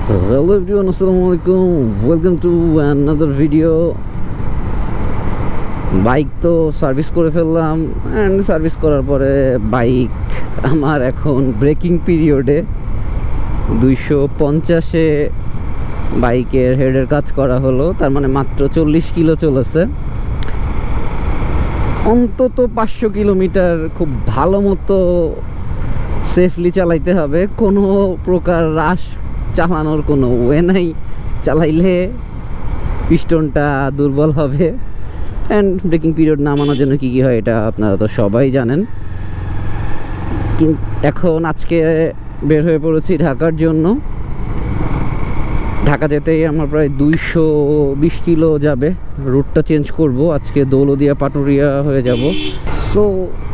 Hello everyone, Assalamualaikum. Welcome to another video. Bike তো service করে ফেললাম অ্যান্ড সার্ভিস করার পরে বাইক আমার এখন ব্রেকিং পিরিয়ডে 250-এ বাইকের হেডের কাজ করা হলো। তার মানে মাত্র 40 কিলো চলেছে। অন্তত 500 কিলোমিটার খুব ভালো মতো সেফলি চালাইতে হবে। কোনো প্রকার রাশ চালানোর কোনো ওয়ে নাই, চালাইলে পিস্টনটা দুর্বল হবে। অ্যান্ড ব্রেকিং পিরিয়ড নামানোর জন্য কী কী হয় এটা আপনারা তো সবাই জানেন। কিন্তু এখন আজকে বের হয়ে পড়েছি ঢাকার জন্য। ঢাকা যেতেই আমার প্রায় 220 কিলো যাবে। রুটটা চেঞ্জ করব, আজকে দৌলদিয়া পাটুরিয়া হয়ে যাব। সো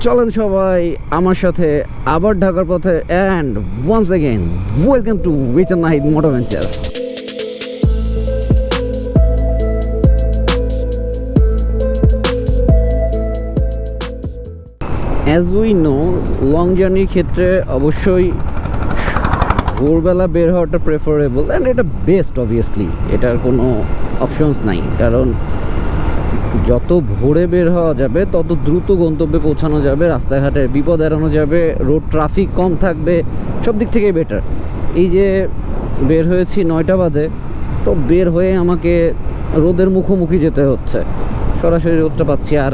চলেন সবাই আমার সাথে আবার ঢাকার পথে। And once again welcome to with Nahid motor venture. As we know, long জার্নির ক্ষেত্রে অবশ্যই ভোরবেলা বের হওয়াটা প্রেফারেবল অ্যান্ড এটা বেস্ট। অবভিয়াসলি এটার কোনো অপশনস নাই, কারণ যত ভোরে বের হওয়া যাবে তত দ্রুত গন্তব্যে পৌঁছানো যাবে, রাস্তাঘাটের বিপদ এড়ানো যাবে, রোড ট্রাফিক কম থাকবে, সব দিক থেকেই বেটার। এই যে বের হয়েছি 9টা বাজে, তো বের হয়ে আমাকে রোদের মুখোমুখি যেতে হচ্ছে, সরাসরি রোদটা পাচ্ছি। আর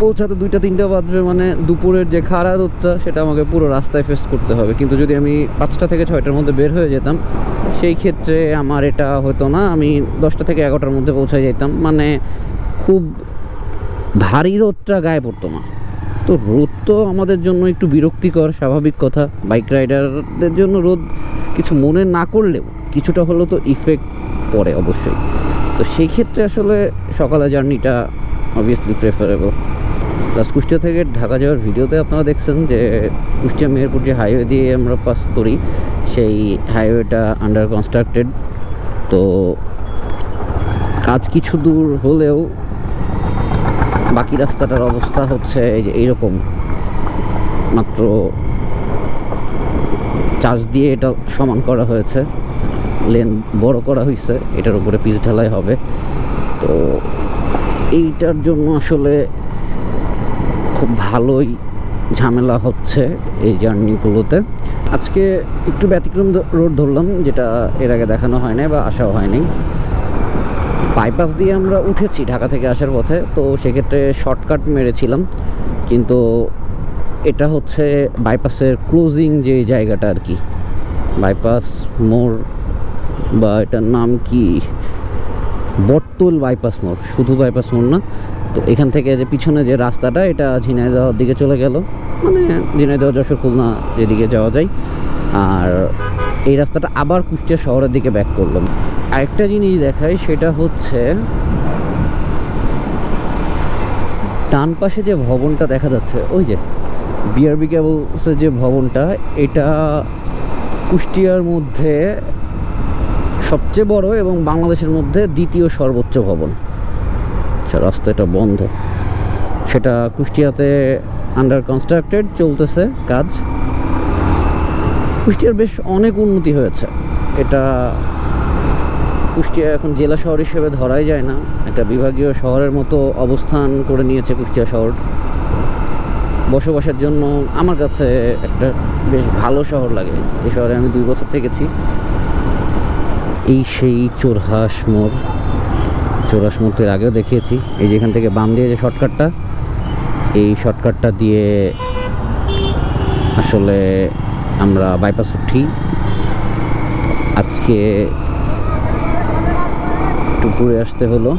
পৌঁছাতে 2টা-3টা বাজবে, মানে দুপুরের যে খাড়া রোদটা সেটা আমাকে পুরো রাস্তায় ফেস করতে হবে। কিন্তু যদি আমি 5টা থেকে 6টার মধ্যে বের হয়ে যেতাম, সেই ক্ষেত্রে আমার এটা হতো না। আমি 10টা থেকে 11টার মধ্যে পৌঁছায় যেতাম, মানে খুব ভারী রোদটা গায়ে পড়তো না। তো রোদ তো আমাদের জন্য একটু বিরক্তিকর, স্বাভাবিক কথা। বাইক রাইডারদের জন্য রোদ কিছু মনে না করলেও কিছুটা হলেও তো ইফেক্ট পড়ে অবশ্যই। তো সেই ক্ষেত্রে আসলে সকালে জার্নিটা অবভিয়াসলি প্রেফারেবল। প্লাস কুষ্টিয়া থেকে ঢাকা যাওয়ার ভিডিওতে আপনারা দেখছেন যে কুষ্টিয়া মেহেরপুর যে হাইওয়ে দিয়ে আমরা পাস করি, সেই হাইওয়েটা আন্ডার কনস্ট্রাক্টেড। তো কাজ কিছু দূর হলেও বাকি রাস্তাটার অবস্থা হচ্ছে যে এইরকম, মাত্র চার্জ দিয়ে এটা সমান করা হয়েছে, লেন বড় করা হয়েছে, এটার উপরে পিচ ঢালাই হবে। তো এইটার জন্য আসলে খুব ভালোই ঝামেলা হচ্ছে এই জার্নিগুলোতে। আজকে একটু ব্যতিক্রম রোড ধরলাম, যেটা এর আগে দেখানো হয় নাই বা আসাও হয়নি। বাইপাস দিয়ে আমরা উঠেছি ঢাকা থেকে আসার পথে, তো সেক্ষেত্রে শর্টকাট মেরেছিলাম। কিন্তু এটা হচ্ছে বাইপাসের ক্লোজিং যে জায়গাটা আর কি, বাইপাস মোড়, বা এটার নাম কি, বটতল বাইপাস মোড়, শুধু বাইপাস মোড় না। তো এখান থেকে যে পিছনে যে রাস্তাটা, এটা ঝিনাইদহর দিকে চলে গেল, মানে ঝিনাইদহ যশোর খুলনা যেদিকে যাওয়া যায়। আর এই রাস্তাটা আবার কুষ্টিয়া শহরের দিকে ব্যাক করলাম। আরেকটা জিনিস দেখাই, সেটা হচ্ছে ডান পাশে যে ভবনটা দেখা যাচ্ছে, ওই যে বিআরবি কেবলসের যে ভবনটা, এটা কুষ্টিয়ার মধ্যে সবচেয়ে বড় এবং বাংলাদেশের মধ্যে দ্বিতীয় সর্বোচ্চ ভবন। রাস্তাটা বন্ধ, সেটা কুষ্টিয়াতে আন্ডার কনস্ট্রাক্টেড চলতেছে কাজ। কুষ্টিয়ার বেশ অনেক উন্নতি হয়েছে। এটা কুষ্টিয়া এখন জেলা শহর হিসেবে ধরাই যায় না, একটা বিভাগীয় শহরের মতো অবস্থান করে নিয়েছে কুষ্টিয়া শহর। বসবাসের জন্য আমার কাছে একটা বেশ ভালো শহর লাগে। এই শহরে আমি 2 বছর থেকেছি। এই সেই চোরহাস মোড়, চোরহাস মোড় তো এর আগেও দেখিয়েছি। এই যেখান থেকে বাম দিয়ে যে শর্টকাটটা, এই শর্টকাটটা দিয়ে আসলে আমরা বাইপাস উঠি। আজকে টুকুরে আসতে হলো।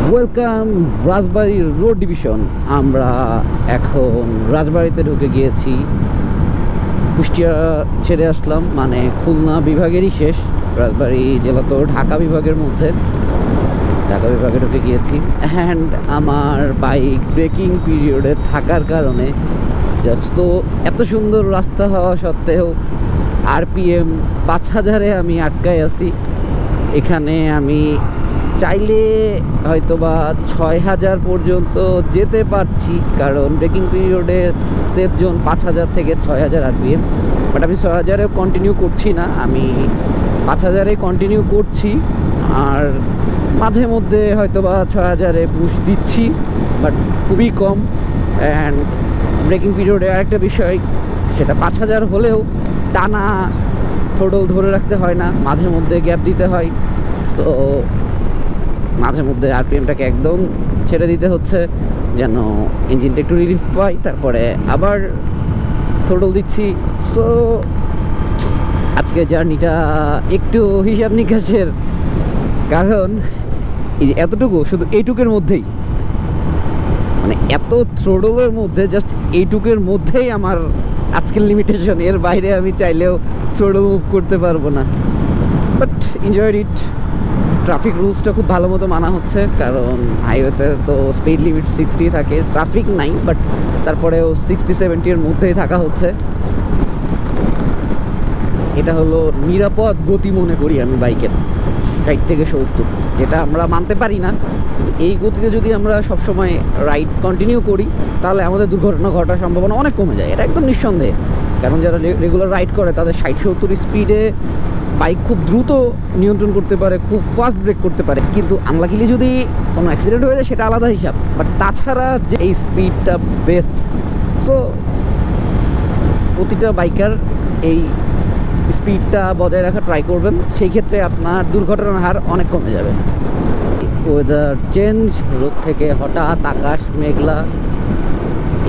ওয়েলকাম রাজবাড়ি রোড ডিভিশন। আমরা এখন রাজবাড়িতে ঢুকে গিয়েছি। কুষ্টিয়া ছেড়ে আসলাম, মানে খুলনা বিভাগেরই শেষ। রাজবাড়ি জেলা তো ঢাকা বিভাগের মধ্যে, ঢাকা বিভাগে ঢুকে গিয়েছি। অ্যান্ড আমার বাইক ব্রেকিং পিরিয়ডে থাকার কারণে জাস্ট, তো এত সুন্দর রাস্তা হওয়া সত্ত্বেও আরপিএম 5000-এ আমি আটকায় আছি। এখানে আমি চাইলে হয়তো বা 6000 পর্যন্ত যেতে পারছি, কারণ ব্রেকিং পিরিয়ডে সেফ জোন 5000 থেকে 6000 আরপিএম। বাট আমি 6000-এ কন্টিনিউ করছি না, আমি 5000-এ কন্টিনিউ করছি। আর মাঝে মধ্যে হয়তো বা 6000-এ পুশ দিচ্ছি, বাট খুবই কম। অ্যান্ড ব্রেকিং পিরিয়ডে আরেকটা বিষয়, সেটা 5000 হলেও টানা থ্রোটল ধরে রাখতে হয় না, মাঝে মধ্যে গ্যাপ দিতে হয়। তো মাঝে মধ্যে আরপিএমটাকে একদম ছেড়ে দিতে হচ্ছে যেন ইঞ্জিনটা একটু রিলিফ পাই, তারপরে আবার থ্রোটল দিচ্ছি। সো আজকে জার্নিটা একটু হিসাব নিকাশের, কারণ এই যে এতটুকু, শুধু এইটুকের মধ্যেই, মানে এত থ্রোটলের মধ্যে জাস্ট এইটুকের মধ্যেই আমার আজকের লিমিটেশন। এর বাইরে আমি চাইলেও থ্রোটল মুভ করতে পারবো না, বাট এনজয়েড ইট। ট্রাফিক রুলসটা খুব ভালো মতো মানা হচ্ছে, কারণ হাইওয়েতে তো স্পিড লিমিট 60 থাকে, ট্রাফিক নাই, বাট তারপরেও 60-70-এর মধ্যেই থাকা হচ্ছে। এটা হলো নিরাপদ গতি মনে করি আমি বাইকের, 60 থেকে 70, যেটা আমরা মানতে পারি না। এই গতিতে যদি আমরা সবসময় রাইড কন্টিনিউ করি, তাহলে আমাদের দুর্ঘটনা ঘটার সম্ভাবনা অনেক কমে যায়, এটা একদম নিঃসন্দেহে। কারণ যারা রেগুলার রাইড করে তাদের 60-70 স্পিডে বাইক খুব দ্রুত নিয়ন্ত্রণ করতে পারে, খুব ফাস্ট ব্রেক করতে পারে। কিন্তু আনলাকিলি যদি কোনো অ্যাক্সিডেন্ট হয়ে যায় সেটা আলাদা হিসাব, বাট তাছাড়া যে এই স্পিডটা বেস্ট। সো প্রতিটা বাইকার এই স্পিডটা বজায় রাখা ট্রাই করবেন, সেই ক্ষেত্রে আপনার দুর্ঘটনার হার অনেক কমে যাবে। ওয়েদার চেঞ্জ, রোদ থেকে হঠাৎ আকাশ মেঘলা,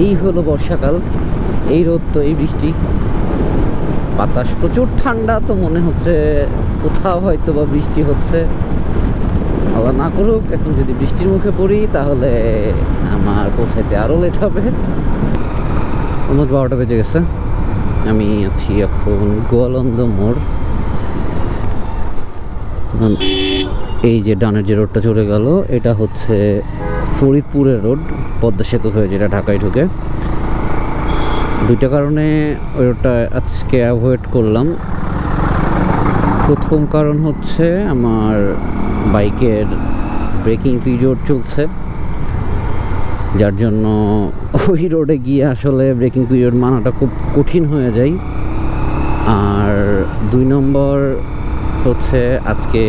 এই হলো বর্ষাকাল, এই রোদ তো এই বৃষ্টি, বাতাস প্রচুর ঠান্ডা। তো মনে হচ্ছে কোথাও হয়তো বা বৃষ্টি হচ্ছে, আল্লাহ না করুক এখন যদি বৃষ্টির মুখে পড়ি তাহলে আমার পৌঁছাইতে আরও লেট হবে। অলমোস্ট 12টা বেজে গেছে, আমি আছি এখন গোয়ালন্দ মোড়। এই যে ডানের যে রোডটা চলে গেল, এটা হচ্ছে ফরিদপুরের রোড, পদ্মা সেতু হয়ে যেটা ঢাকায় ঢুকে। দুইটা কারণে ওই রোডটা আজকে অ্যাভয়েড করলাম। প্রথম কারণ হচ্ছে আমার বাইকের ব্রেকিং পিরিয়ড চলছে, যার জন্য ওই রোডে গিয়ে আসলে ব্রেকিং পিরিয়ড মানাটা খুব কঠিন হয়ে যায়। আর 2 নম্বর হচ্ছে আজকে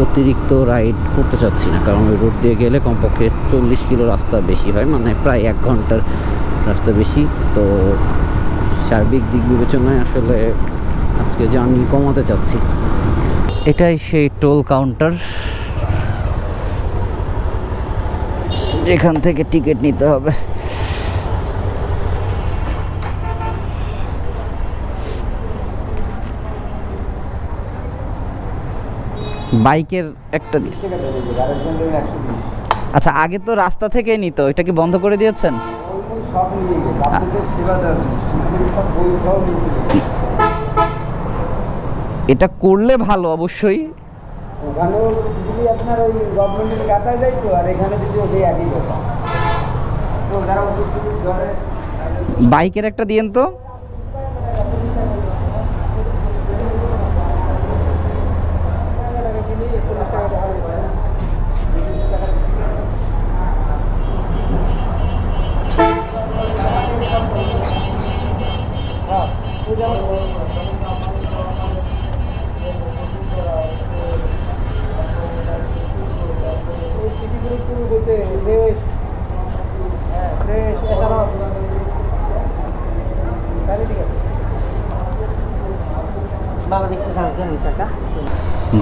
অতিরিক্ত রাইড করতে চাচ্ছি না, কারণ ওই রোড দিয়ে গেলে কমপক্ষে 40 কিলো রাস্তা বেশি হয়, মানে প্রায় 1 ঘন্টার রাস্তা বেশি। তো সার্বিক দিক বিবেচনায় আসলে আজকে জার্নি কমাতে চাচ্ছি। এটাই সেই টোল কাউন্টার যেখান থেকে টিকিট নিতে হবে। বাইকের একটা, আচ্ছা আগে তো রাস্তা থেকে নিত, এটা কি বন্ধ করে দিয়েছেন? এটা করলে ভালো অবশ্যই। ওখানেও যদি আপনার ওই গভর্নমেন্টের গাতায় যায় তো, আর এখানে যদি ওই একই কথা। তো যারা ধরে বাইকের একটা দিয়েন তো।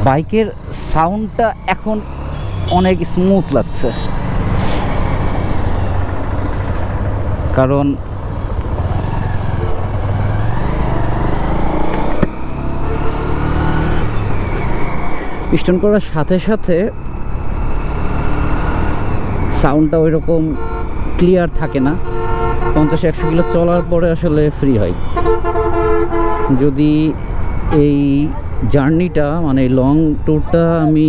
বাইকের সাউন্ডটা এখন অনেক স্মুথ লাগছে, কারণ পিস্টন করার সাথে সাথে সাউন্ডটা ওই রকম ক্লিয়ার থাকে না। 50-100 কিলো চলার পরে আসলে ফ্রি হয়। যদি এই জার্নিটা মানে লং ট্যুরটা আমি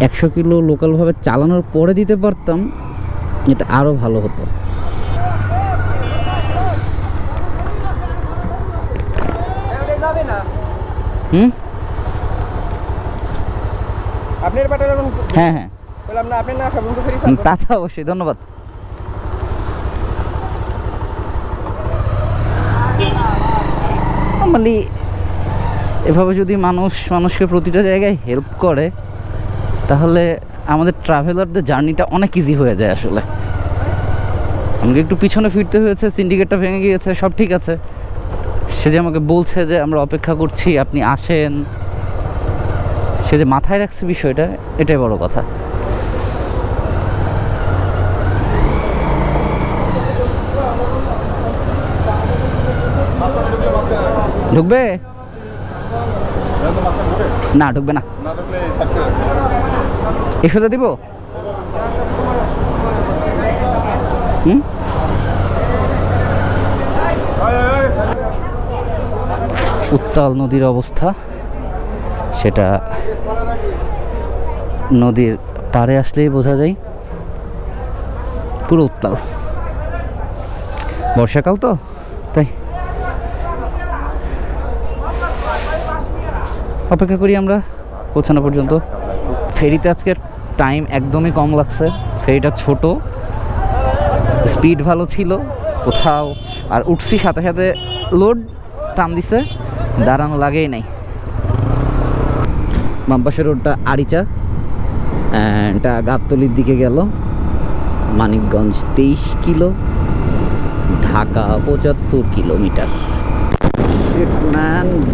100 কিলো লোকালভাবে চালানোর পরে দিতে পারতাম, এটা আরও ভালো হতো। আপনার পাঠালে হ্যাঁ হ্যাঁ বললাম না, আপনার না সব ফ্রি। তা তো অবশ্যই, ধন্যবাদ। নর্মালি এভাবে যদি মানুষকে প্রতিটা জায়গায় হেল্প করে তাহলে আমাদের ট্রাভেলারদের জার্নিটা অনেক ইজি হয়ে যায়। আসলে আমাকে একটু পিছনে ফিরতে হয়েছে, সিন্ডিকেটটা ভেঙে গিয়েছে, সব ঠিক আছে। সে যে আমাকে বলছে যে আমরা অপেক্ষা করছি, আপনি আসেন, সে যে মাথায় রাখছে বিষয়টা, এটাই বড় কথা। ঢুকবে না? ঢুকবে না? এ সোজা দিব? উত্তাল নদীর অবস্থা সেটা নদীর পাড়ে আসলেই বোঝা যায়। পুরো উত্তাল, বর্ষাকাল তো তাই। অপেক্ষা করি আমরা পৌঁছানো পর্যন্ত। ফেরিতে আজকে টাইম একদমই কম লাগছে। ফেরিটা ছোট, স্পিড ভালো ছিল, কোথাও আর উঠছি সাথে সাথে লোড টান দিছে, দাঁড়ানো লাগেই নাই। বামপাশে রোডটা আরিচা, এটা গাবতলির দিকে গেল। Manikganj 23 kilo, Dhaka 75 kilometre.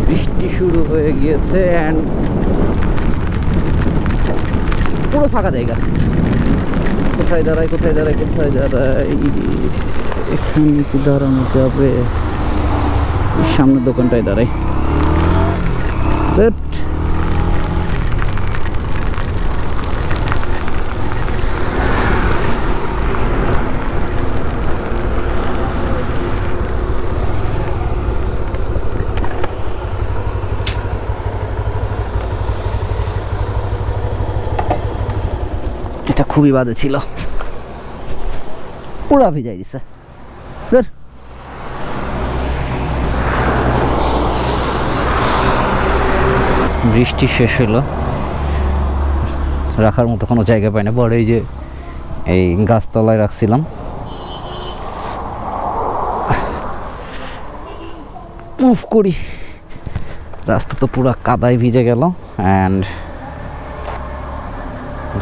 বৃষ্টি শুরু হয়ে গিয়েছে অ্যান্ড পুরো ফাঁকা জায়গা। কোথায় দাঁড়াই এখানে কি দাঁড়ানো যাবে? সামনের দোকানটায় দাঁড়াই। এটা খুবই বাজে ছিল, পুরা ভিজাই দিছে। বৃষ্টি শেষ হলো, রাখার মতো কোনো জায়গা পাই না। বড় এই যে এই গাছতলায় রাখছিলাম। মুভ করি, রাস্তা তো পুরো কাদায় ভিজে গেল। অ্যান্ড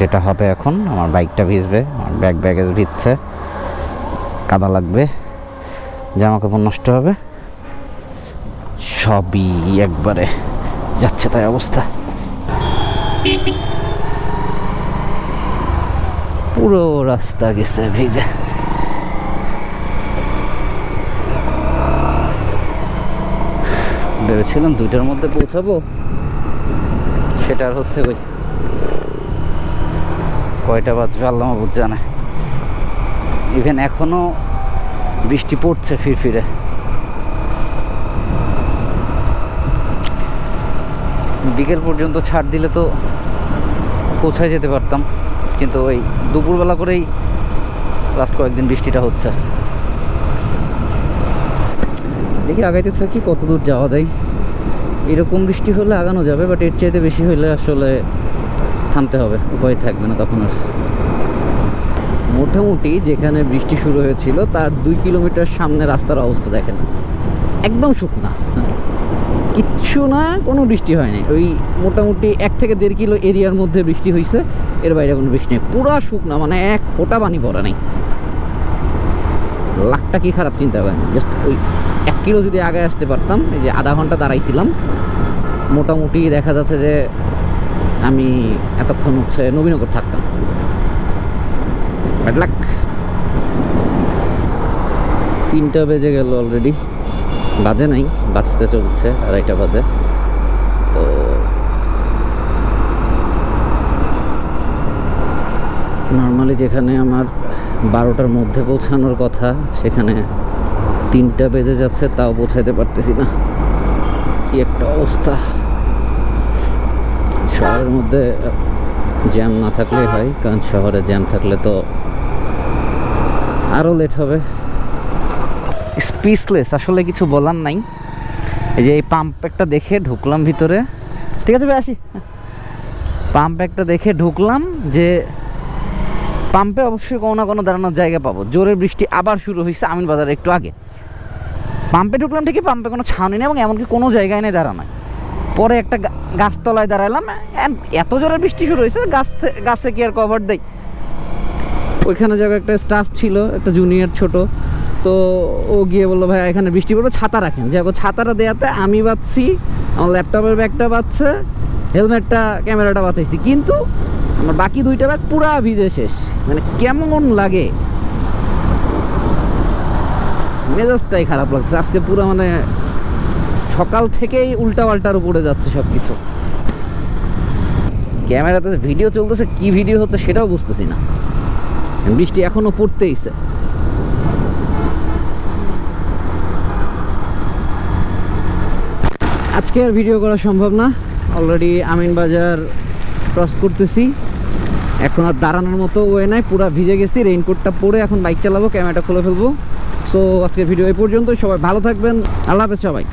যেটা হবে এখন, আমার বাইকটা ভিজবে, আমার ব্যাগেজ ভিজছে, কাদা লাগবে, জামা কাপড় নষ্ট হবে, সবই একবারে যাচ্ছে তাই অবস্থা। পুরো রাস্তা গেছে ভিজে। ভেবেছিলাম 2টার মধ্যে পৌঁছাবো, সেটা আর হচ্ছে কই, কয়টা বাজবে আল্লাহ মাবুদ জানে। ইভেন এখনো বৃষ্টি পড়ছে ফিরফিরে। বিকেল পর্যন্ত ছাড় দিলে তো পৌঁছায় যেতে পারতাম, কিন্তু ওই দুপুরবেলা করেই লাস্ট কয়েকদিন বৃষ্টিটা হচ্ছে। দেখি আগাইতে থাকি কত দূর যাওয়া যায়। এরকম বৃষ্টি হলে আগানো যাবে, বাট এর চাইতে বেশি হলে আসলে থামতে হবে, উপায় থাকবে না তখন আর। মোটামুটি যেখানে বৃষ্টি শুরু হয়েছিল তার 2 কিলোমিটার সামনে রাস্তার অবস্থা দেখেন, একদম শুকনা, কিচ্ছু না, কোনো বৃষ্টি হয়নি। ওই মোটামুটি 1 থেকে 1.5 কিলো এরিয়ার মধ্যে বৃষ্টি হয়েছে, এর বাইরে কোনো বৃষ্টি নেই, পুরা শুকনা, মানে এক ফোঁটা পানি পড়া নেই। লাখটা কি খারাপ চিন্তা করেন। জাস্ট ওই 1 কিলো যদি আগে আসতে পারতাম, এই যে আধা ঘন্টা দাঁড়াইছিলাম, মোটামুটি দেখা যাচ্ছে যে আমি এতক্ষণ হচ্ছে নবীনগর থাকতাম। Bad luck. 3টা বেজে গেল অলরেডি, বাজে নাই, বাজতে চলছে, 2:30 বাজে। তো নর্মালি যেখানে আমার 12টার মধ্যে পৌঁছানোর কথা, সেখানে 3টা বেজে যাচ্ছে, তাও পৌঁছাতে পারতেছি না। কি একটা অবস্থা। শহরের মধ্যে জ্যাম না থাকলেই হয়, কারণ শহরে জ্যাম থাকলে তো আরও লেট হবে। স্পিচলেস, আসলে কিছু বলার নাই। এই যে এই পাম্প একটা দেখে ঢুকলাম ভিতরে, ঠিক আছে ভাই আসি। পাম্প একটা দেখে ঢুকলাম, যে পাম্পে অবশ্যই কোনো না কোনো দাঁড়ানোর জায়গা পাবো। জোরে বৃষ্টি আবার শুরু হয়েছে আমিন বাজারে একটু আগে। পাম্পে ঢুকলাম ঠিকই, পাম্পে কোনো ছাউনি নেই এবং এমনকি কোনো জায়গায় নেই দাঁড়ানো। পরে একটা গাছতলায় দাঁড়ালাম, এত জোরে বৃষ্টি শুরু হয়েছে, গাছে কি আর কভার দেয়। ওইখানে জায়গায় একটা স্টাফ ছিল, একটা জুনিয়র ছোট, তো ও গিয়ে বললো ভাই এখানে বৃষ্টি পড়বে, ছাতা রাখেন। যাই হোক ছাতাটা দেওয়াতে আমি বাঁচছি, আমার ল্যাপটপের ব্যাগটা বাঁচছে, হেলমেটটা ক্যামেরাটা বাঁচাইছি, কিন্তু আমার বাকি দুইটা ব্যাগ পুরা ভিজে শেষ। মানে কেমন লাগে, মেজাজটাই খারাপ লাগছে আজকে পুরো, মানে সকাল থেকেই উল্টা পাল্টার উপরে যাচ্ছে সব কিছু। ক্যামেরাতে ভিডিও চলতেছে, কি ভিডিও হচ্ছে সেটাও বুঝতেছি না, বৃষ্টি এখনো পড়তেইছে। আজকে আর ভিডিও করা সম্ভব না, অলরেডি আমিনবাজার ক্রস করতেছি, এখন আর দাঁড়ানোর মতো ওয়ে নাই, পুরো ভিজে গেছি। রেইনকোটটা পরে এখন বাইক চালাবো, ক্যামেরাটা খুলে ফেলবো। সো আজকের ভিডিও এই পর্যন্ত, সবাই ভালো থাকবেন, আল্লাহ হাফেজ সবাই।